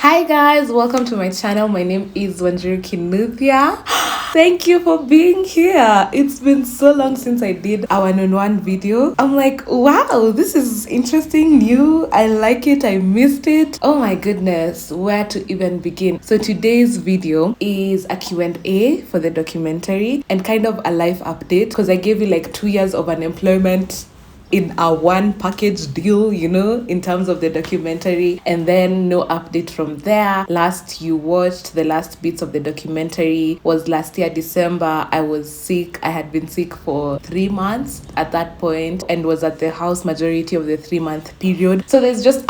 Hi guys, welcome to my channel. My name is Wanjiru Kinuthia. Thank you for being here. It's been so long since I did a one-on-one video. I'm like, wow, this is interesting, new. I like it. I missed it. Oh my goodness, where to even begin? So today's video is a Q&A for the documentary and kind of a life update because I gave you like 2 years of unemployment in a one package deal, in terms of the documentary, and then no update from there. Last you watched the last bits of the documentary was last year December. I was sick. I had been sick for 3 months at that point and was at the house majority of the 3-month period. So there's just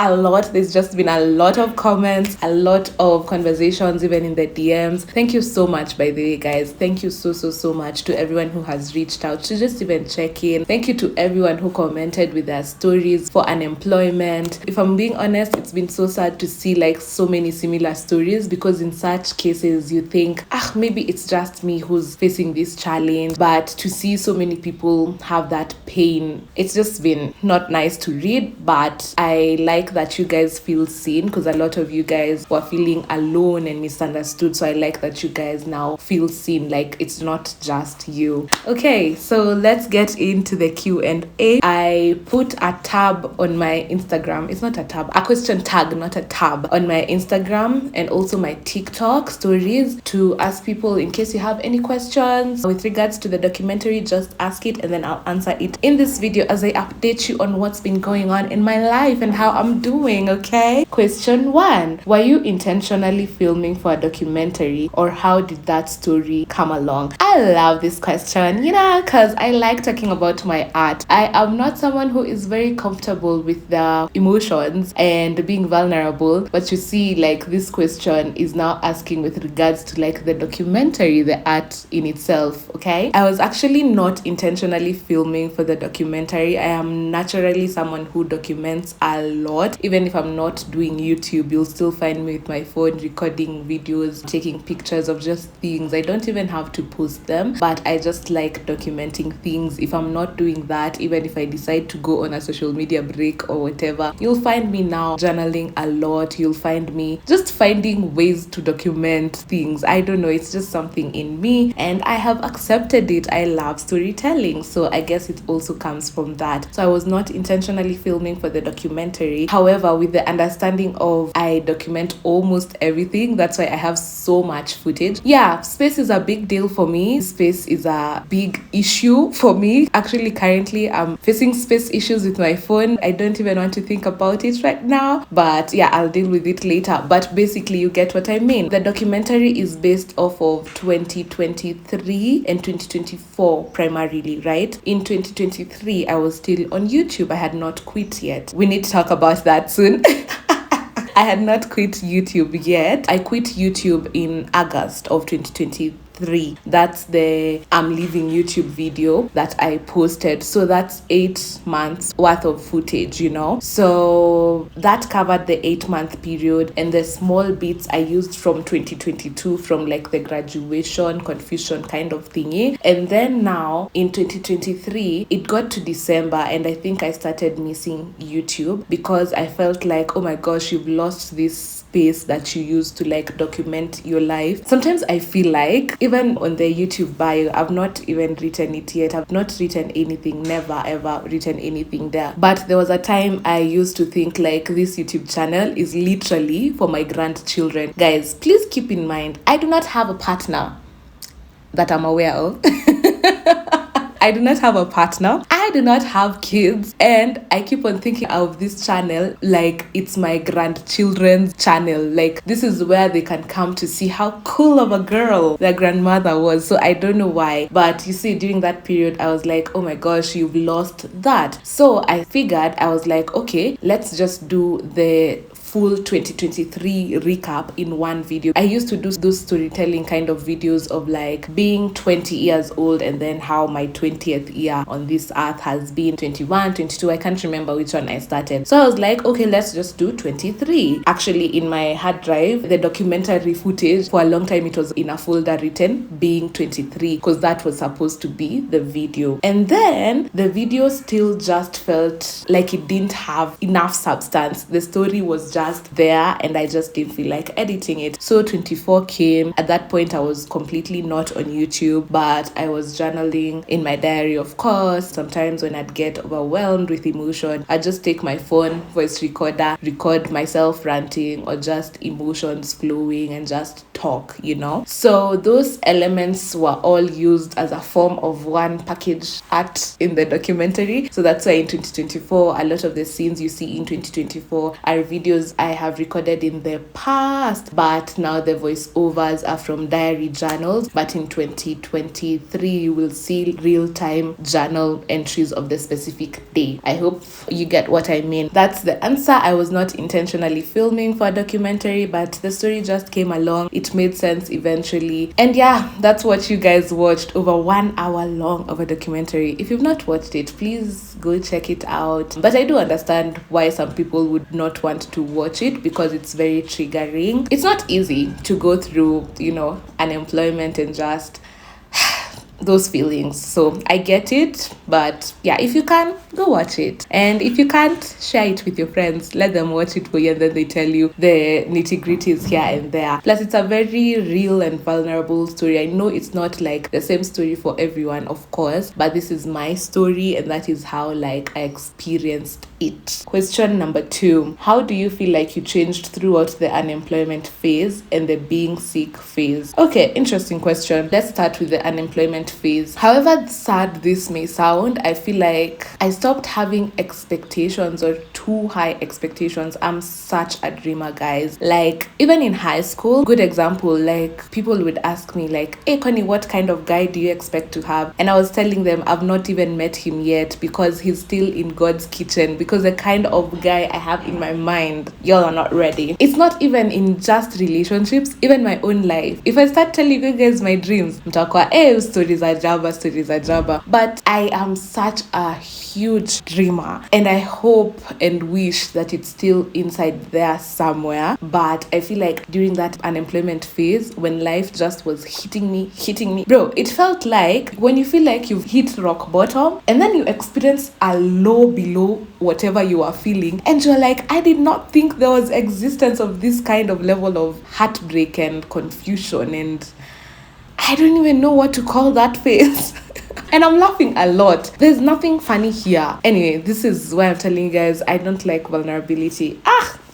been a lot of comments, a lot of conversations, even in the DMs. Thank you so much, by the way, guys. Thank you so much to everyone who has reached out to just even check in. Thank you to everyone who commented with their stories for unemployment. If I'm being honest, it's been so sad to see like so many similar stories, because in such cases you think, maybe it's just me who's facing this challenge. But to see so many people have that pain, it's just been not nice to read. But I like that you guys feel seen, because a lot of you guys were feeling alone and misunderstood. So I like that you guys now feel seen, like it's not just you. Okay, so let's get into the Q&A. I put a tab on my Instagram. It's not a tab, a question tag, not a tab, on my Instagram and also my TikTok stories to ask people, in case you have any questions with regards to the documentary, just ask it and then I'll answer it in this video as I update you on what's been going on in my life and how I'm doing. Okay, question 1: were you intentionally filming for a documentary, or how did that story come along? I love this question, because I like talking about my art. I am not someone who is very comfortable with the emotions and being vulnerable, but you see, like, this question is now asking with regards to like the documentary, the art in itself. Okay, I was actually not intentionally filming for the documentary. I am naturally someone who documents a lot. Even if I'm not doing YouTube, you'll still find me with my phone recording videos, taking pictures of just things. I don't even have to post them, but I just like documenting things. If I'm not doing that, even if I decide to go on a social media break or whatever, you'll find me now journaling a lot. You'll find me just finding ways to document things. I don't know, it's just something in me and I have accepted it. I love storytelling, so I guess it also comes from that. So I was not intentionally filming for the documentary, however, with the understanding of I document almost everything. That's why I have so much footage. Yeah, space is a big deal for me. Space is a big issue for me. Actually, currently I'm facing space issues with my phone. I don't even want to think about it right now, but yeah, I'll deal with it later. But basically, you get what I mean. The documentary is based off of 2023 and 2024 primarily, right? In 2023, I was still on YouTube. I had not quit yet. We need to talk about that soon. I had not quit YouTube yet. I quit YouTube in August of 2023. That's the I'm leaving YouTube video that I posted. So that's 8 months worth of footage, So that covered the 8-month period, and the small bits I used from 2022, from like the graduation, confusion kind of thingy. And then now in 2023, it got to December and I think I started missing YouTube because I felt like, oh my gosh, you've lost this space that you use to like document your life. Sometimes I feel like even on the YouTube bio, I've not even written it yet. I've not written anything, never ever written anything there. But there was a time I used to think like this YouTube channel is literally for my grandchildren. Guys, please keep in mind, I do not have a partner that I'm aware of. I do not have a partner. I do not have kids. And I keep on thinking of this channel like it's my grandchildren's channel. Like this is where they can come to see how cool of a girl their grandmother was. So I don't know why. But you see, during that period, I was like, oh my gosh, you've lost that. So I figured, I was like, okay, let's just do the full 2023 recap in one video. I used to do those storytelling kind of videos of like being 20 years old and then how my 20th year on this earth has been 21, 22. I can't remember which one I started. So I was like, okay, let's just do 23. Actually, in my hard drive, the documentary footage, for a long time, it was in a folder written being 23 because that was supposed to be the video. And then the video still just felt like it didn't have enough substance. The story was just just there and I just didn't feel like editing it. So 24 came. At that point, I was completely not on YouTube, but I was journaling in my diary, of course. Sometimes when I'd get overwhelmed with emotion, I'd just take my phone, voice recorder, record myself ranting or just emotions flowing and just talk, So those elements were all used as a form of one package art in the documentary. So that's why in 2024, a lot of the scenes you see in 2024 are videos I have recorded in the past, but now the voiceovers are from diary journals. But in 2023, you will see real-time journal entries of the specific day. I hope you get what I mean. That's the answer. I was not intentionally filming for a documentary, but the story just came along. It made sense eventually. And yeah, that's what you guys watched, over 1 hour long of a documentary. If you've not watched it, please go check it out. But I do understand why some people would not want to watch it, because it's very triggering. It's not easy to go through, unemployment and just those feelings. So I get it, but yeah, if you can, go watch it. And if you can't, share it with your friends. Let them watch it for you, and then they tell you the nitty-gritties here and there. Plus, it's a very real and vulnerable story. I know it's not like the same story for everyone, of course, but this is my story, and that is how I experienced it. Question number 2. How do you feel like you changed throughout the unemployment phase and the being sick phase? Okay, interesting question. Let's start with the unemployment phase. However sad this may sound, I feel like I stopped having expectations, or too high expectations. I'm such a dreamer, guys. Even in high school, good example, people would ask me hey Connie, what kind of guy do you expect to have? And I was telling them I've not even met him yet, because he's still in God's kitchen, because the kind of guy I have in my mind, y'all are not ready. It's not even in just relationships, even my own life. If I start telling you guys my dreams, mtakuwa stories are jabba. But I am such a huge dreamer, and I hope and wish that it's still inside there somewhere. But I feel like during that unemployment phase, when life just was hitting me, bro, it felt like when you feel like you've hit rock bottom and then you experience a low below whatever you are feeling, and you're like, I did not think there was existence of this kind of level of heartbreak and confusion, and I don't even know what to call that phase. And I'm laughing a lot. There's nothing funny here. Anyway, this is why I'm telling you guys I don't like vulnerability.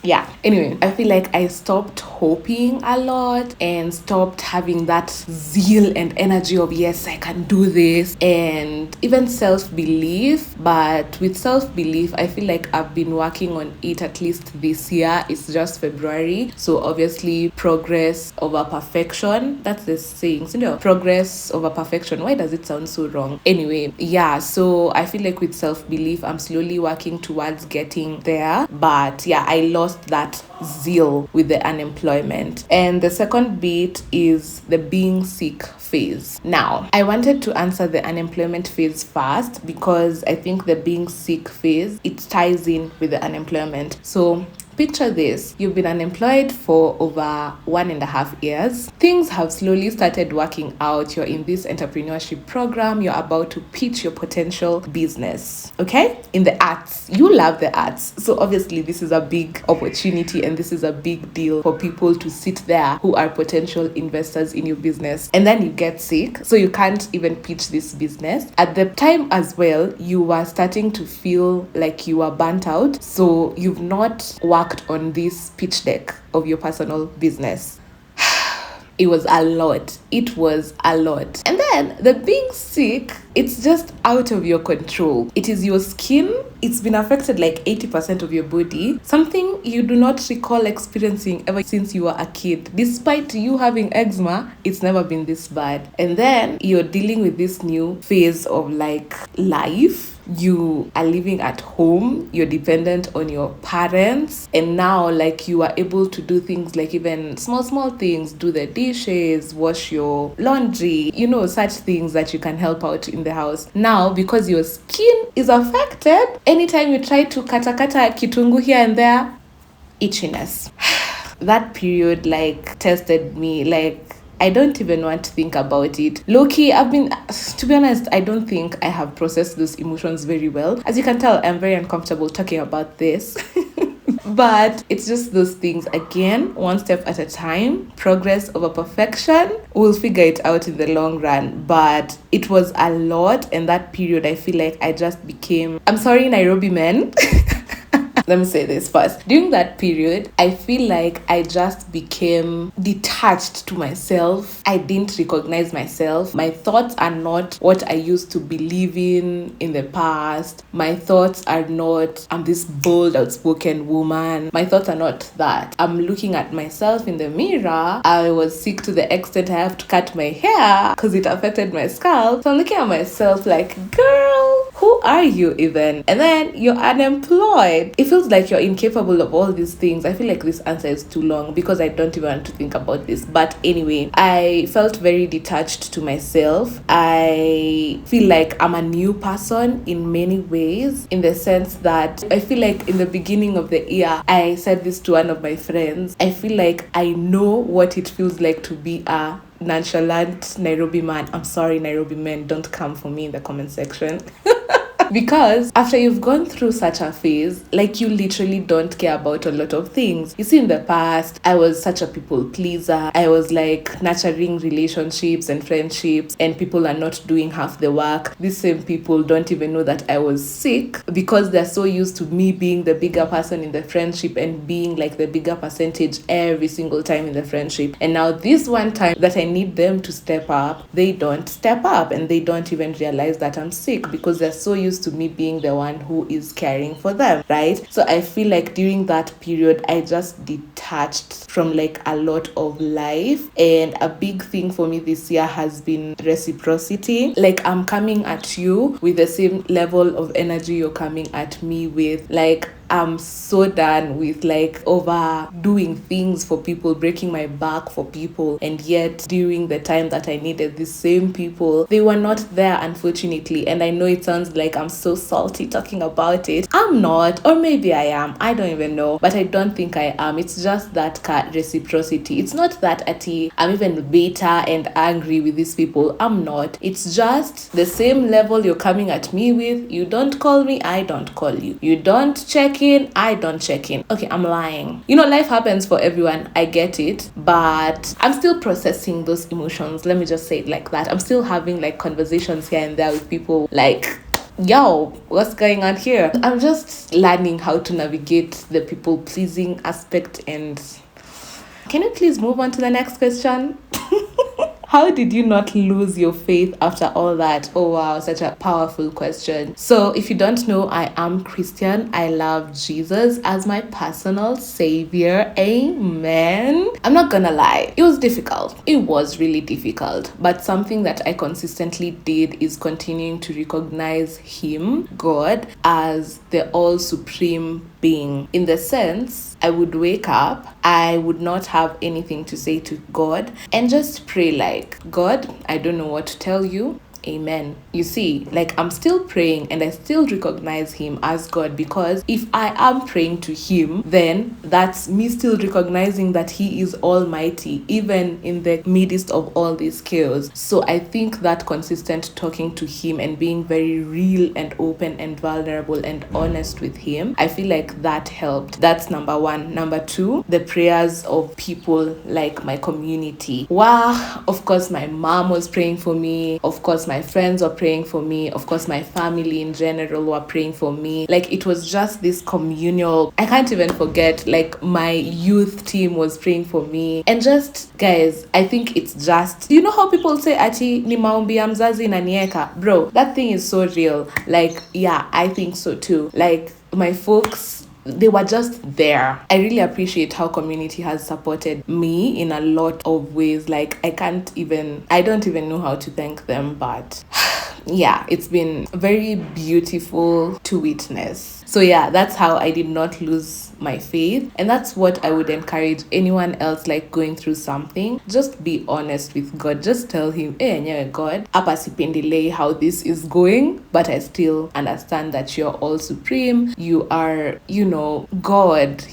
Yeah. Anyway, I feel like I stopped hoping a lot and stopped having that zeal and energy of, yes, I can do this, and even self-belief. But with self-belief, I feel like I've been working on it at least this year. It's just February. So obviously, progress over perfection. That's the saying. Progress over perfection. Why does it sound so wrong? Anyway, yeah. So I feel like with self-belief, I'm slowly working towards getting there. But yeah, I lost that zeal with the unemployment. And the second bit is the being sick phase. Now, I wanted to answer the unemployment phase first, because I think the being sick phase, it ties in with the unemployment. So picture this. You've been unemployed for over 1.5 years. Things have slowly started working out. You're in this entrepreneurship program. You're about to pitch your potential business. Okay? In the arts. You love the arts. So obviously this is a big opportunity, and this is a big deal for people to sit there who are potential investors in your business. And then you get sick, so you can't even pitch this business. At the time as well, you were starting to feel like you were burnt out. So you've not worked on this pitch deck of your personal business. It was a lot. And then the being sick, it's just out of your control. It is your skin. It's been affected like 80% of your body. Something you do not recall experiencing ever since you were a kid. Despite you having eczema, it's never been this bad. And then you're dealing with this new phase of life. You are living at home, you're dependent on your parents, and now you are able to do things like even small things, do the dishes, wash your laundry, such things that you can help out in the house. Now, because your skin is affected, anytime you try to kata kitungu here and there, itchiness. That period tested me. I don't even want to think about it. Low-key, to be honest, I don't think I have processed those emotions very well. As you can tell, I'm very uncomfortable talking about this. But it's just those things. Again, one step at a time, progress over perfection. We'll figure it out in the long run. But it was a lot. And that period, I feel like I just became, I'm sorry, Nairobi men. Let me say this first. During that period, I feel like I just became detached to myself. I didn't recognize myself. My thoughts are not what I used to believe in the past. My thoughts are not, I'm this bold, outspoken woman. My thoughts are not that. I'm looking at myself in the mirror. I was sick to the extent I have to cut my hair because it affected my scalp. So I'm looking at myself like, girl, who are you even? And then you're unemployed. It feels like you're incapable of all these things. I feel like this answer is too long because I don't even want to think about this. But anyway, I felt very detached to myself. I feel like I'm a new person in many ways, in the sense that I feel like in the beginning of the year, I said this to one of my friends. I feel like I know what it feels like to be a nonchalant Nairobi man. I'm sorry, Nairobi men, don't come for me in the comment section. Because after you've gone through such a phase, like, you literally don't care about a lot of things. You see, in the past, I was such a people pleaser. I was like nurturing relationships and friendships, and people are not doing half the work. These same people don't even know that I was sick because they're so used to me being the bigger person in the friendship and being like the bigger percentage every single time in the friendship. And now this one time that I need them to step up, they don't step up, and they don't even realize that I'm sick because they're so used to me being the one who is caring for them, right? So I feel like during that period, I just detached from like a lot of life. And a big thing for me this year has been reciprocity. Like, I'm coming at you with the same level of energy you're coming at me with. Like, I'm so done with like overdoing things for people, breaking my back for people, and yet during the time that I needed these same people, they were not there, unfortunately. And I know it sounds like I'm so salty talking about it. I'm not, or maybe I am. I don't even know, but I don't think I am. It's just that reciprocity. It's not that I'm even bitter and angry with these people. I'm not. It's just the same level you're coming at me with. You don't call me, I don't call you. You don't check in, I don't check in. Okay, I'm lying. You know, life happens for everyone. I get it, but I'm still processing those emotions. Let me just say it like that. I'm still having like conversations here and there with people like, yo, what's going on here? I'm just learning how to navigate the people pleasing aspect. And can you please move on to the next question? How did you not lose your faith after all that? Oh wow, such a powerful question. So if you don't know, I am Christian. I love Jesus as my personal savior. Amen. I'm not gonna lie, it was difficult. It was really difficult. But something that I consistently did is continuing to recognize him, God, as the all supreme being. In the sense, I would wake up, I would not have anything to say to God, and just pray like, God, I don't know what to tell you. Amen. You see, like, I'm still praying and I still recognize him as God, because if I am praying to him, then that's me still recognizing that he is almighty, even in the midst of all this chaos. So I think that consistent talking to him and being very real and open and vulnerable and honest with him, I feel like that helped. That's number one. Number two, the prayers of people like my community. Wow, of course, my mom was praying for me. Of course, my friends were praying for me. Of course, my family in general were praying for me. Like, it was just this communal, I can't even forget, like, my youth team was praying for me. And just, guys, I think it's just, you know how people say ati ni maombi ya mzazi inanieka? Bro, that thing is so real. Like, yeah, I think so too. Like, my folks, they were just there. I really appreciate how community has supported me in a lot of ways. Like, I don't even know how to thank them, but yeah, it's been very beautiful to witness. So yeah, that's how I did not lose my faith. And that's what I would encourage anyone else, like, going through something. Just be honest with God. Just tell him, hey, God, hapa sipendelei how this is going, but I still understand that you're all supreme. You are, God,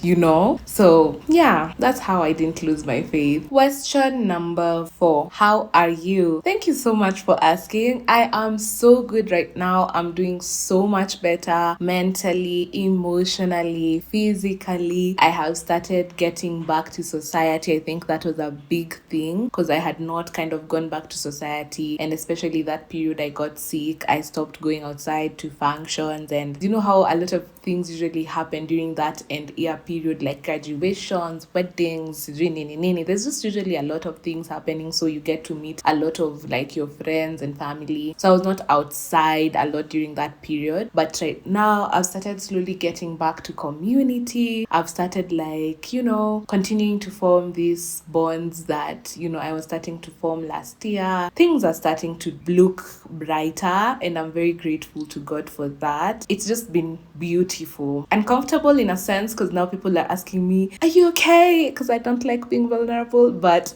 So yeah, that's how I didn't lose my faith. Question number 4. How are you? Thank you so much for asking. I am so good right now. I'm doing so much better mentally, emotionally, physically, physically. I have started getting back to society. I think that was a big thing because I had not kind of gone back to society, and especially that period I got sick. I stopped going outside to functions, and you know how a lot of things usually happen during that end year period, like graduations, weddings, there's just usually a lot of things happening, so you get to meet a lot of like your friends and family. So I was not outside a lot during that period, but right now I've started slowly getting back to community. I've started like, continuing to form these bonds that I was starting to form last year. Things are starting to look brighter, and I'm very grateful to God for that. It's just been beautiful and comfortable in a sense, because now people are asking me, are you okay? Because I don't like being vulnerable, but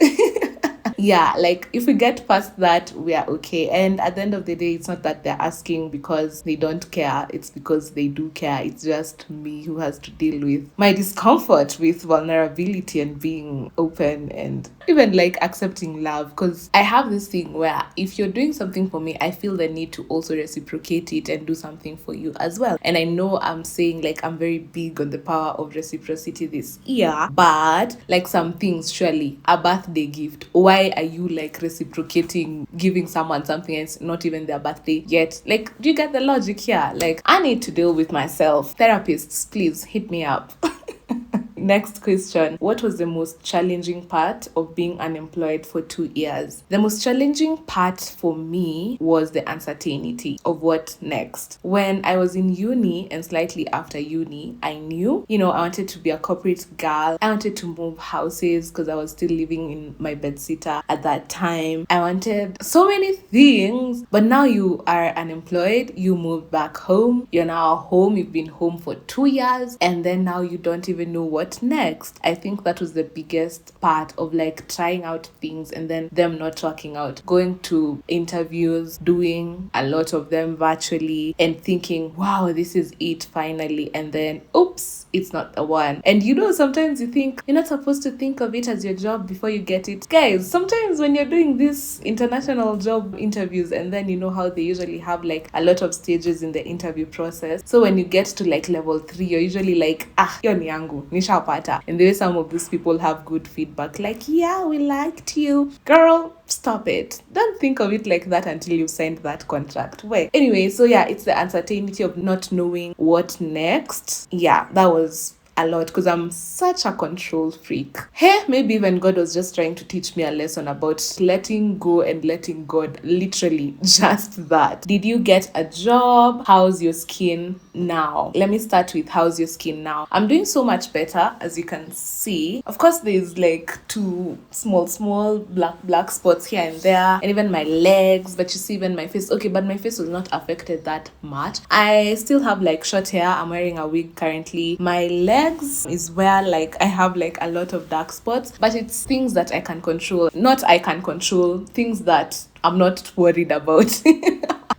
yeah, like if we get past that, we are okay. And at the end of the day, it's not that they're asking because they don't care, it's because they do care. It's just me who has to deal with my discomfort with vulnerability and being open and even like accepting love, because I have this thing where if you're doing something for me, I feel the need to also reciprocate it and do something for you as well. And I know I'm saying like I'm very big on the power of reciprocity this year, but like some things, surely a birthday gift, why are you like reciprocating, giving someone something and it's not even their birthday yet? Like, do you get the logic here? Like, I need to deal with myself. Therapists, please hit me up. Next question. What was the most challenging part of being unemployed for 2 years? The most challenging part for me was the uncertainty of what next. When I was in uni and slightly after uni, I knew, I wanted to be a corporate girl. I wanted to move houses because I was still living in my bedsitter at that time. I wanted so many things, but now you are unemployed. You moved back home. You're now home. You've been home for 2 years, and then now you don't even know what next. I think that was the biggest part of like trying out things and then them not working out. Going to interviews, doing a lot of them virtually and thinking, wow, this is it finally. And then, oops, it's not the one. And sometimes you think you're not supposed to think of it as your job before you get it. Guys, sometimes when you're doing these international job interviews, and then how they usually have like a lot of stages in the interview process. So when you get to like level 3, you're usually like, hiyo ni yangu, nishapata. And the way some of these people have good feedback, like, yeah, we liked you. Girl, stop it. Don't think of it like that until you've signed that contract. Wait. Anyway, so yeah, it's the uncertainty of not knowing what next. Yeah, that was a lot because I'm such a control freak. Hey, maybe even God was just trying to teach me a lesson about letting go and letting God. Literally, just that. Did you get a job? How's your skin now? Let me start with how's your skin now. I'm doing so much better, as you can see. Of course, there's like 2 small black spots here and there, and even my legs, but you see even my face. Okay, but my face was not affected that much. I still have like short hair. I'm wearing a wig currently. My legs is where like I have like a lot of dark spots, but it's things that I can control. Not I can control, things that I'm not worried about.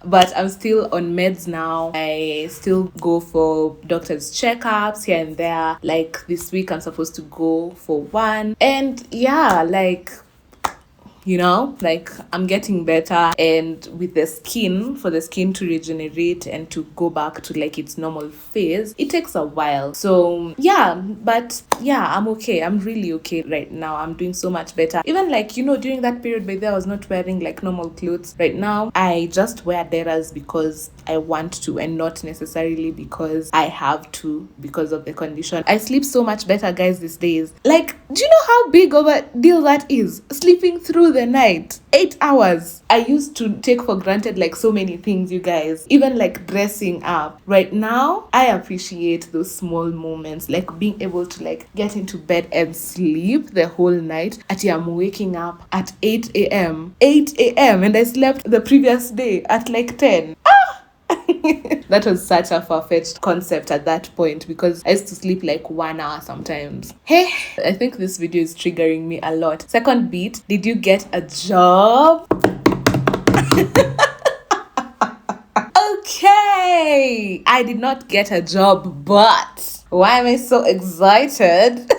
But I'm still on meds now. I still go for doctor's checkups here and there. Like this week I'm supposed to go for one. And yeah, like like I'm getting better, and with the skin, for the skin to regenerate and to go back to like its normal phase, it takes a while. So yeah, but yeah, I'm okay. I'm really okay right now. I'm doing so much better. Even like, during that period by there, I was not wearing like normal clothes. Right now, I just wear deras because I want to and not necessarily because I have to because of the condition. I sleep so much better, guys, these days. Like, do you know how big of a deal that is? Sleeping through the night, 8 hours. I used to take for granted like so many things, you guys, even like dressing up. Right now, I appreciate those small moments, like being able to like get into bed and sleep the whole night. I'm waking up at 8 a.m. And I slept the previous day at like 10. That was such a far-fetched concept at that point because I used to sleep like 1 hour sometimes. Hey, I think this video is triggering me a lot. Second beat, did you get a job? Okay, I did not get a job, but why am I so excited?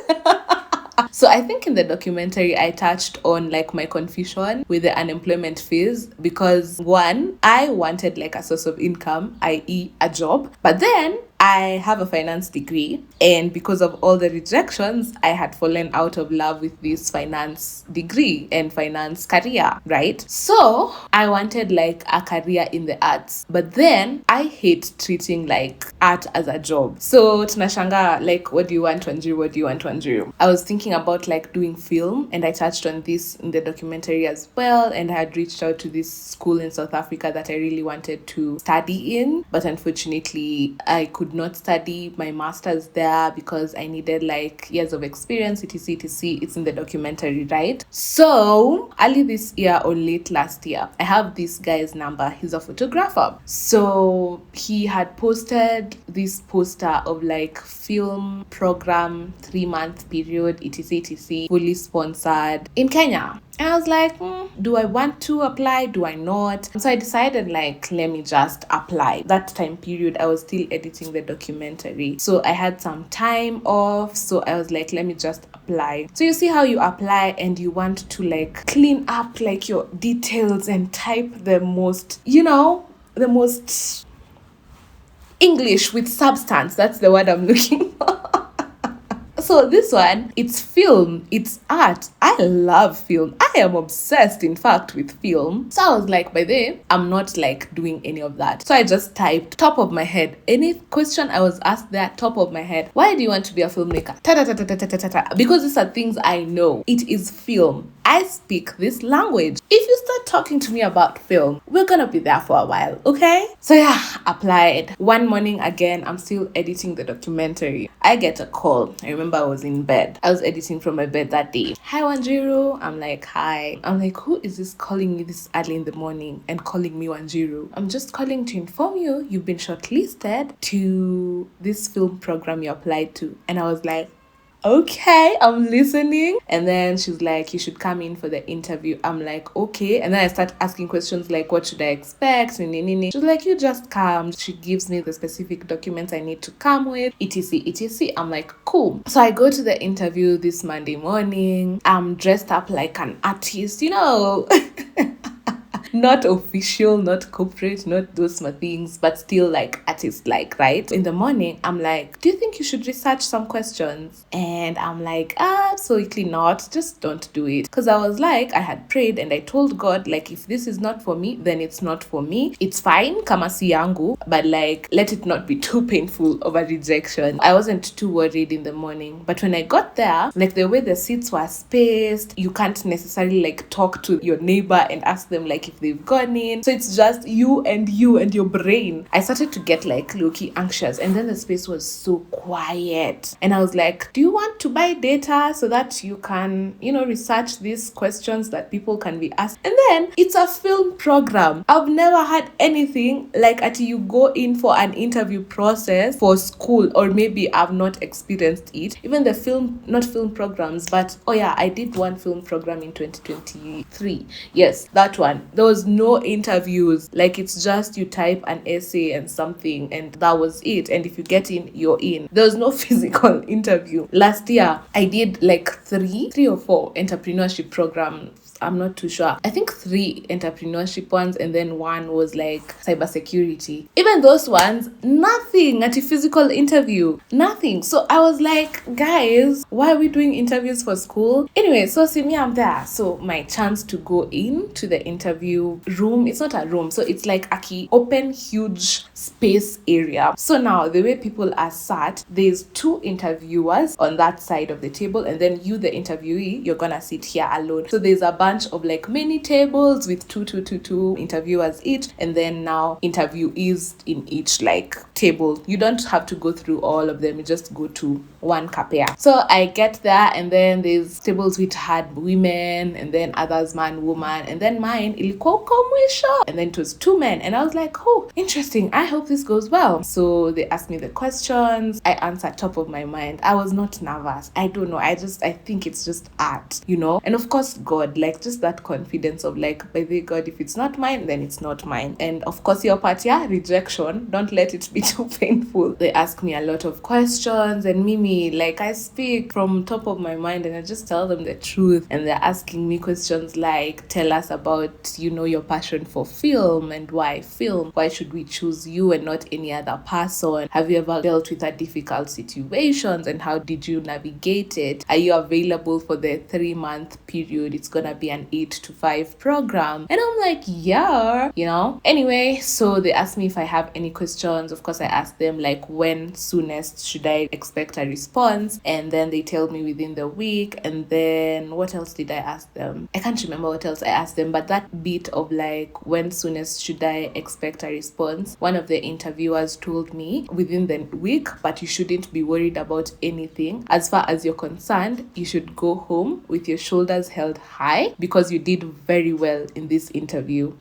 So I think in the documentary, I touched on like my confusion with the unemployment phase because one, I wanted like a source of income, i.e. a job. But then I have a finance degree, and because of all the rejections, I had fallen out of love with this finance degree and finance career, right? So I wanted like a career in the arts, but then I hate treating like art as a job. So tunashanga, like, what do you want, Wanjiru? What do you want, Wanjiru? I was thinking about like doing film, and I touched on this in the documentary as well, and I had reached out to this school in South Africa that I really wanted to study in, but unfortunately I could not study my master's there because I needed like years of experience, etc. It's in the documentary, right? So early this year or late last year, I have this guy's number. He's a photographer. So he had posted this poster of like film program 3-month period, etc, fully sponsored in Kenya. And I was like, do I want to apply? Do I not? And so I decided, like, let me just apply. That time period, I was still editing the documentary. So I had some time off. So I was like, let me just apply. So you see how you apply and you want to, like, clean up, like, your details and type the most, the most English with substance. That's the word I'm looking for. So this one, it's film, it's art. I love film. I am obsessed, in fact, with film. So I was like, by the way, I'm not like doing any of that. So I just typed top of my head. Any question I was asked there, top of my head. Why do you want to be a filmmaker? Ta ta ta ta ta ta ta ta. Because these are things I know. It is film. I speak this language. If you start talking to me about film, we're gonna be there for a while, okay? So yeah, applied. One morning again, I'm still editing the documentary. I get a call. I remember I was in bed. I was editing from my bed that day. Hi, Wanjiru. I'm like, hi. I'm like, who is this calling me this early in the morning and calling me Wanjiru? I'm just calling to inform you you've been shortlisted to this film program you applied to. And I was like, okay, I'm listening. And then she's like, you should come in for the interview. I'm like, okay. And then I start asking questions like, what should I expect? She's like, you just come. She gives me the specific documents I need to come with, etc. I'm like, cool. So I go to the interview this Monday morning. I'm dressed up like an artist, not official, not corporate, not those smart things, but still like artist-like, right? In the morning, I'm like, do you think you should research some questions? And I'm like, absolutely not. Just don't do it. Because I was like, I had prayed and I told God, like, if this is not for me, then it's not for me. It's fine, kama si yangu, but like, let it not be too painful of a rejection. I wasn't too worried in the morning. But when I got there, like the way the seats were spaced, you can't necessarily like talk to your neighbor and ask them like if they've gone in. So it's just you and your brain. I started to get like low-key anxious, and then the space was so quiet. And I was like, do you want to buy data so that you can, research these questions that people can be asked? And then it's a film program. I've never had anything like until you go in for an interview process for school, or maybe I've not experienced it. Even the not film programs, but I did one film program in 2023. Yes, that one. There was no interviews. Like, it's just you type an essay and something, and that was it. And if you get in, you're in. There was no physical interview. Last year, I did like three or four entrepreneurship programs. I'm not too sure. I think 3 entrepreneurship ones, and then one was like cybersecurity. Even those ones, nothing at a physical interview. Nothing. So I was like, guys, why are we doing interviews for school? Anyway, so see me, I'm there. So my chance to go in to the interview room, it's not a room. So it's like a key open, huge space area. So now the way people are sat, there's 2 interviewers on that side of the table, and then you, the interviewee, you're gonna sit here alone. So there's a bunch of like many tables with two interviewers each, and then now interviewees in each like table. You don't have to go through all of them, you just go to one kapea. So I get there, and then there's tables which had women, and then others man, woman, and then mine ilikuwa uko mwisho, and then it was 2 men. And I was like, oh, interesting, I hope this goes well. So they asked me the questions, I answered top of my mind. I was not nervous. I don't know, I think it's just art, and of course God, like just that confidence of like, by the God, if it's not mine, then it's not mine. And of course your part, rejection, don't let it be too painful. They ask me a lot of questions, and Mimi, like, I speak from top of my mind and I just tell them the truth. And they're asking me questions like, tell us about know your passion for film and why film. Why should we choose you and not any other person? Have you ever dealt with a difficult situations and how did you navigate it? Are you available for the 3-month period? It's gonna be an 8 to 5 program. And I'm like, yeah, Anyway, so they asked me if I have any questions. Of course, I asked them like when soonest should I expect a response, and then they tell me within the week. And then what else did I ask them? I can't remember what else I asked them, but that bit of like when soonest should I expect a response, one of the interviewers told me within the week, but you shouldn't be worried about anything. As far as you're concerned, you should go home with your shoulders held high because you did very well in this interview.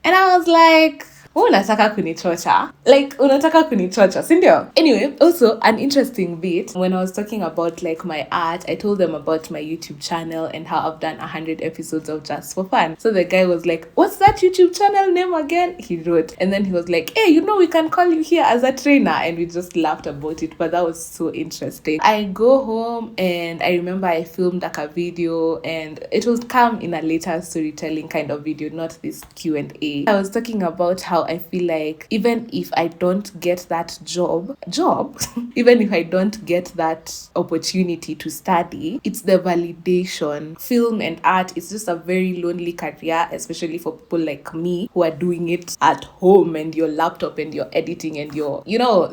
And I was like, unataka kunichocha? Like, unataka kunichocha, sindio? Anyway, also an interesting bit, when I was talking about like my art, I told them about my YouTube channel and how I've done 100 episodes of Just for Fun. So the guy was like, what's that YouTube channel name again? He wrote, and then he was like, hey, we can call you here as a trainer. And we just laughed about it, but that was so interesting. I go home and I remember I filmed like a video, and it will come in a later storytelling kind of video, not this Q&A. I was talking about how I feel like even if I don't get that job, even if I don't get that opportunity to study, it's the validation. Film and art is just a very lonely career, especially for people like me who are doing it at home and your laptop and your editing and your,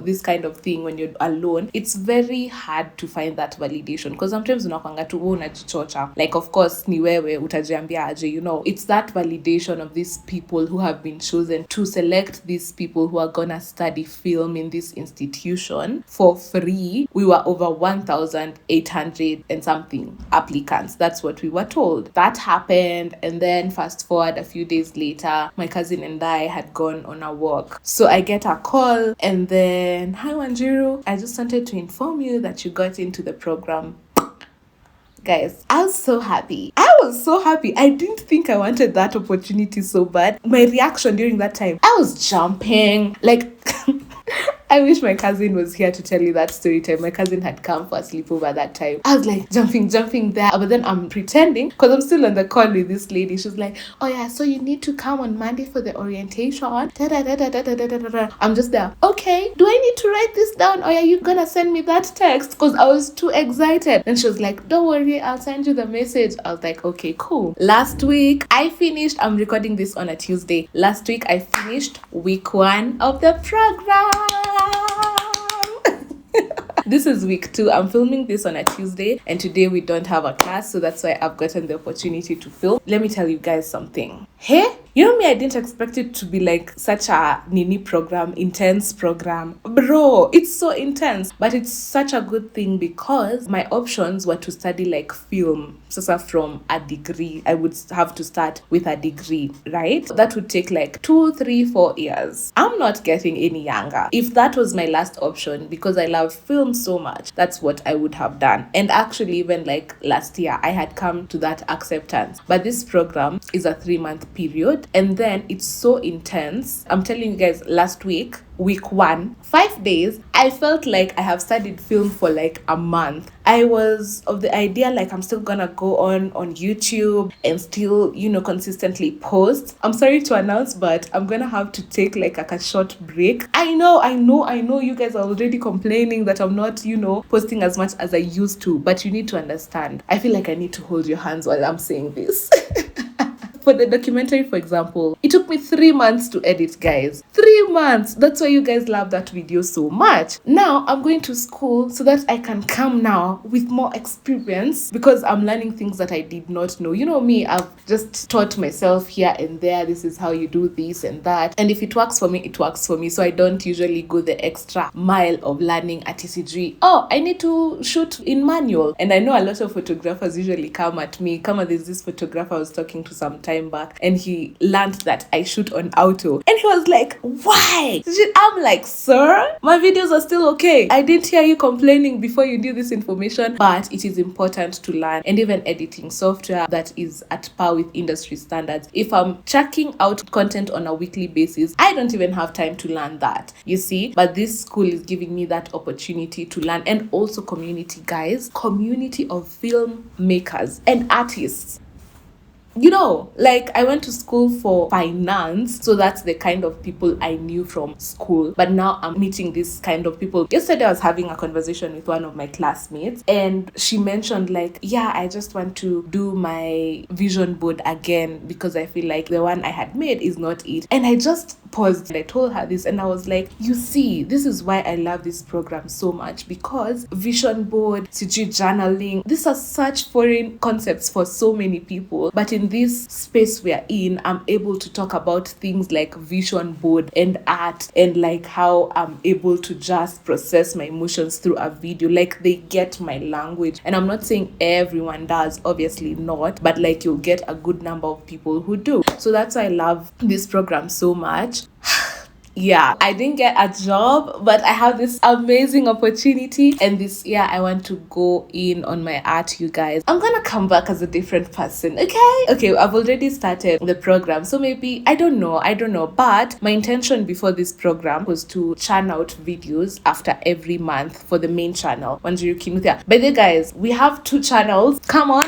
this kind of thing. When you're alone, it's very hard to find that validation because sometimes unakwanga tu unajichocha. Like, of course, ni wewe utajiambia aje, it's that validation of these people who have been chosen to select these people who are gonna study film in this institution for free. We were over 1,800 and something applicants. That's what we were told. That happened, and then fast forward a few days later, my cousin and I had gone on a walk. So I get a call, and then, hi Wanjiru, I just wanted to inform you that you got into the program. Guys, I was so happy. I didn't think I wanted that opportunity so bad. My reaction during that time, I was jumping. Like, I wish my cousin was here to tell you that story time. My cousin had come for a sleepover that time. I was like jumping there. But then I'm pretending because I'm still on the call with this lady. She's like, oh yeah, so you need to come on Monday for the orientation. I'm just there. Okay, do I need to write this down? Or are you gonna send me that text? Because I was too excited. And she was like, don't worry, I'll send you the message. I was like, okay, cool. Last week, I finished. I'm recording this on a Tuesday. Last week, I finished week 1 of the program. This is week 2. I'm filming this on a Tuesday, and today we don't have a class, so that's why I've gotten the opportunity to film. Let me tell you guys something. Hey, me, I didn't expect it to be like such a intense program. Bro, it's so intense, but it's such a good thing because my options were to study like film. So from a degree, I would have to start with a degree, right? That would take like 2, 3, 4 years. I'm not getting any younger. If that was my last option, because I love film so much, that's what I would have done. And actually, even like last year, I had come to that acceptance. But this program is a 3-month period, and then it's so intense. I'm telling you guys, last week, week 1, 5 days, I felt like I have studied film for like a month. I was of the idea like I'm still gonna go on YouTube and still, consistently post. I'm sorry to announce, but I'm gonna have to take like a short break. I know you guys are already complaining that I'm not, posting as much as I used to, but you need to understand. I feel like I need to hold your hands while I'm saying this. For the documentary, for example, it took me 3 months to edit, guys. 3 months. That's why you guys love that video so much. Now, I'm going to school so that I can come now with more experience because I'm learning things that I did not know. You know me, I've just taught myself here and there. This is how you do this and that. And if it works for me, it works for me. So I don't usually go the extra mile of learning at TCG. Oh, I need to shoot in manual. And I know a lot of photographers usually come at me. There's this photographer I was talking to some time back, and he learned that I shoot on auto, and he was like, why? I'm like, sir, my videos are still okay. I didn't hear you complaining before you knew this information, but it is important to learn. And even editing software that is at par with industry standards, if I'm checking out content on a weekly basis, I don't even have time to learn that, you see. But this school is giving me that opportunity to learn. And also community, guys, community of filmmakers and artists. like I went to school for finance, so that's the kind of people I knew from school. But now I'm meeting this kind of people. Yesterday I was having a conversation with one of my classmates, and she mentioned like, yeah, I just want to do my vision board again because I feel like the one I had made is not it. And I just paused and I told her this, and I was like, you see, this is why I love this program so much, because vision board, CG journaling, these are such foreign concepts for so many people. But in this space we are in, I'm able to talk about things like vision board and art, and like how I'm able to just process my emotions through a video. Like, they get my language. And I'm not saying everyone does, obviously not, but like you'll get a good number of people who do. So that's why I love this program so much. Yeah, I didn't get a job, but I have this amazing opportunity, and this year I want to go in on my art, you guys. I'm gonna come back as a different person. Okay, I've already started the program, so maybe I don't know, but my intention before this program was to churn out videos after every month for the main channel, Wanjiru Kinuthia. By the way, guys, we have 2 channels. Come on.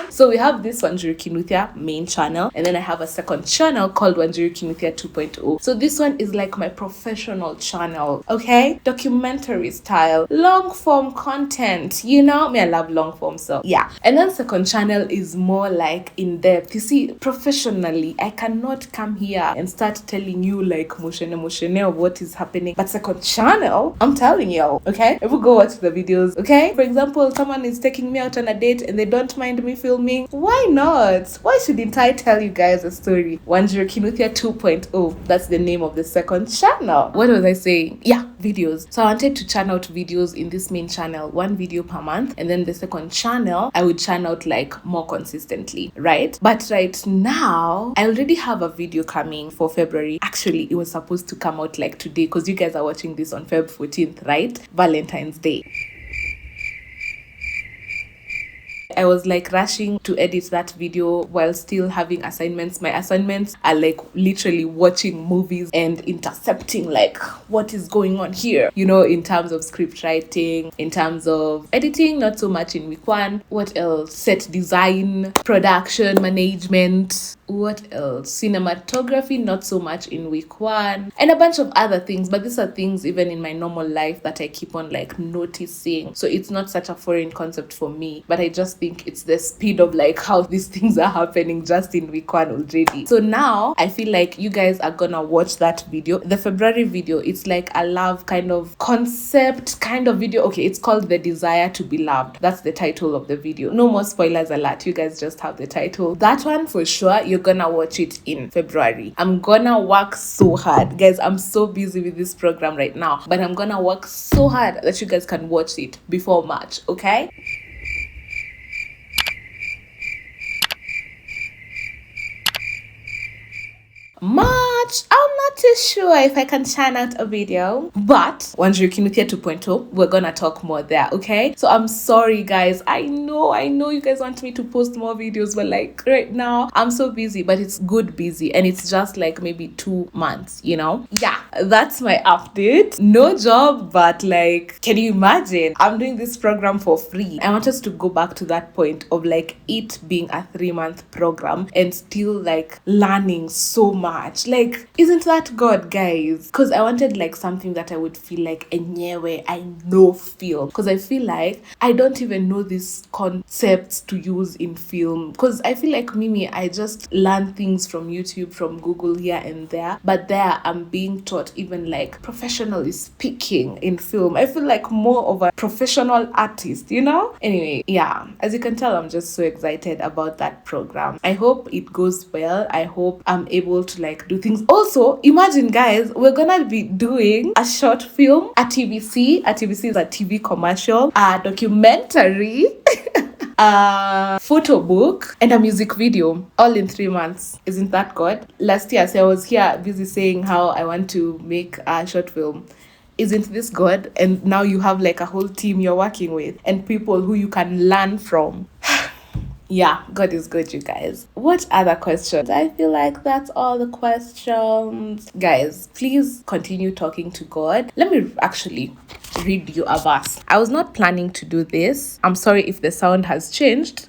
So we have this Wanjiru Kinuthia main channel, and then I have a second channel called Wanjiru Kinuthia 2.0. So this one is like my professional channel, okay? Documentary style, long form content, me, I love long form, so yeah. And then second channel is more like in depth. You see, professionally, I cannot come here and start telling you like motion of what is happening. But second channel, I'm telling you, okay? If we go watch the videos, okay? For example, someone is taking me out on a date and they don't mind me filming. Why not? Why shouldn't I tell you guys a story? Wanjiru Kinuthia 2.0. That's the name of the second channel. What was I saying? Yeah, videos. So I wanted to churn out videos in this main channel, 1 video per month, and then the second channel I would churn out like more consistently, right? But right now I already have a video coming for February. Actually, it was supposed to come out like today, because you guys are watching this on Feb 14th, right? Valentine's Day. I was like rushing to edit that video while still having assignments. My assignments are like literally watching movies and intercepting like what is going on here, in terms of script writing, in terms of editing, not so much in week 1. What else? Set design, production management. What else? Cinematography, not so much in week 1, and a bunch of other things. But these are things even in my normal life that I keep on like noticing. So it's not such a foreign concept for me, but I just think it's the speed of like how these things are happening just in week 1 already. So now I feel like you guys are gonna watch that video. The February video, it's like a love kind of concept kind of video. Okay, it's called The Desire to Be Loved. That's the title of the video. No more spoilers alert. You guys just have the title. That one for sure, you're gonna watch it in February. I'm gonna work so hard, guys. I'm so busy with this program right now, but I'm gonna work so hard that you guys can watch it before March, okay? March, I'm not too sure if I can churn out a video, but Wanjiru Kinuthia 2.0, we're gonna talk more there, okay? So I'm sorry, guys. I know you guys want me to post more videos, but like right now I'm so busy, but it's good busy, and it's just like maybe 2 months, Yeah, that's my update. No job, but like, can you imagine? I'm doing this program for free. I want us to go back to that point of like it being a 3-month program and still like learning so much. Like, isn't that God, guys? Because I wanted like something that I would feel like enyewe, I know feel, because I feel like I don't even know these concepts to use in film, because I feel like Mimi, I just learn things from YouTube, from Google here and there, but there I'm being taught even like professionally speaking in film. I feel like more of a professional artist, Anyway, yeah, as you can tell, I'm just so excited about that program. I hope it goes well. I hope I'm able to like do things. Also, imagine, guys, we're gonna be doing a short film, a TVC is a TV commercial, a documentary, a photo book, and a music video, all in 3 months. Isn't that good? Last year, so I was here busy saying how I want to make a short film. Isn't this good? And now you have like a whole team you're working with and people who you can learn from. Yeah, God is good, you guys. What other questions? I feel like that's all the questions. Guys, please continue talking to God. Let me actually read you a verse. I was not planning to do this. I'm sorry if the sound has changed.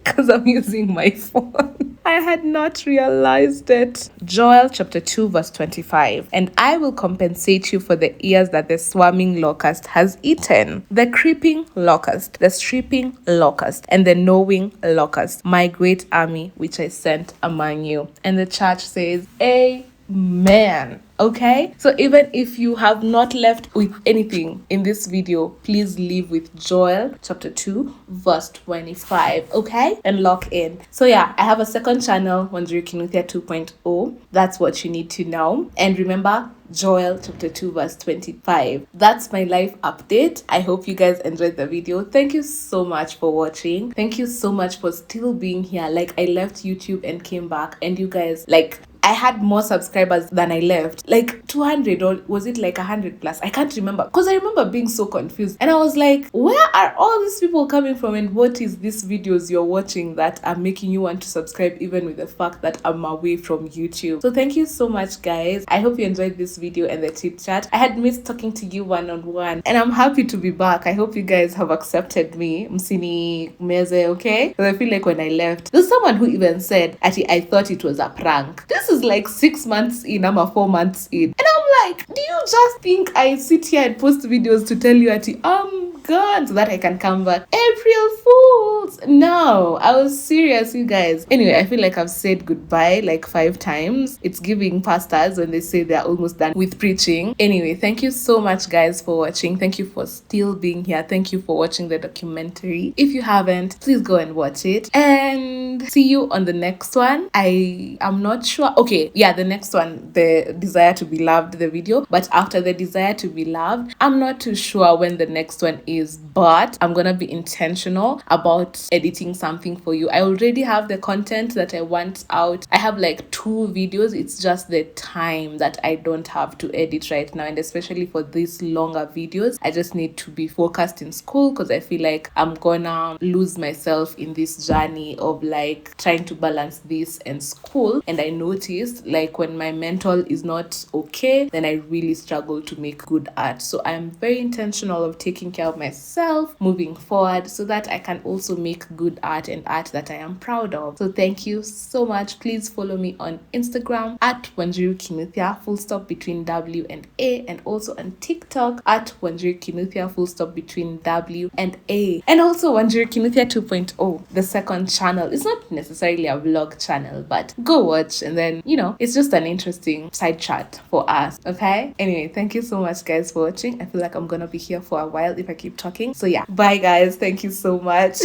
because I'm using my phone. I had not realized it. Joel chapter 2 verse 25. And I will compensate you for the ears that the swarming locust has eaten. The creeping locust, the stripping locust, and the gnawing locust, my great army which I sent among you. And the church says, Amen. Okay, so even if you have not left with anything in this video, please leave with Joel chapter 2 verse 25. Okay, and lock in. So yeah, I have a second channel, Wanjiri Kinuthia 2.0. That's what you need to know. And remember, Joel chapter 2 verse 25. That's my life update. I hope you guys enjoyed the video. Thank you so much for watching. Thank you so much for still being here. Like, I left YouTube and came back, and you guys, like, I had more subscribers than I left. Like 200, or was it like 100 plus? I can't remember. Because I remember being so confused. And I was like, where are all these people coming from? And what is these videos you're watching that are making you want to subscribe, even with the fact that I'm away from YouTube? So thank you so much, guys. I hope you enjoyed this video and the chit chat. I had missed talking to you one-on-one. And I'm happy to be back. I hope you guys have accepted me. Msini meze, okay? Because I feel like when I left, there's someone who even said, I thought it was a prank. This is like 6 months in, I'm 4 months in. And I'm like, do you just think I sit here and post videos to tell you gone so that I can come back? April Fools! No, I was serious, you guys. Anyway, I feel like I've said goodbye like 5 times. It's giving pastors when they say they're almost done with preaching. Anyway, thank you so much, guys, for watching. Thank you for still being here. Thank you for watching the documentary. If you haven't, please go and watch it. And see you on the next one. I am not sure. Okay, yeah, the next one, the Desire to Be Loved, the video. But after the Desire to Be Loved, I'm not too sure when the next one is, but I'm gonna be intentional about editing something for you. I already have the content that I want out. I have like 2 videos. It's just the time that I don't have to edit right now, and especially for these longer videos, I just need to be focused in school, because I feel like I'm gonna lose myself in this journey of like trying to balance this and school. And I noticed, like, when my mental is not okay, then I really struggle to make good art. So I'm very intentional of taking care of myself moving forward, so that I can also make good art and art that I am proud of. So thank you so much. Please follow me on Instagram at Wanjiri Kinuthia, full stop between W and A, and also on TikTok at Wanjiri Kinuthia, full stop between W and A. And also Wanjiri Kinuthia 2.0, the second channel. It's not necessarily a vlog channel, but go watch, and then, you know, it's just an interesting side chat for us. Okay, anyway, thank you so much, guys, for watching. I feel like I'm gonna be here for a while if I keep talking. So yeah, bye, guys. Thank you so much.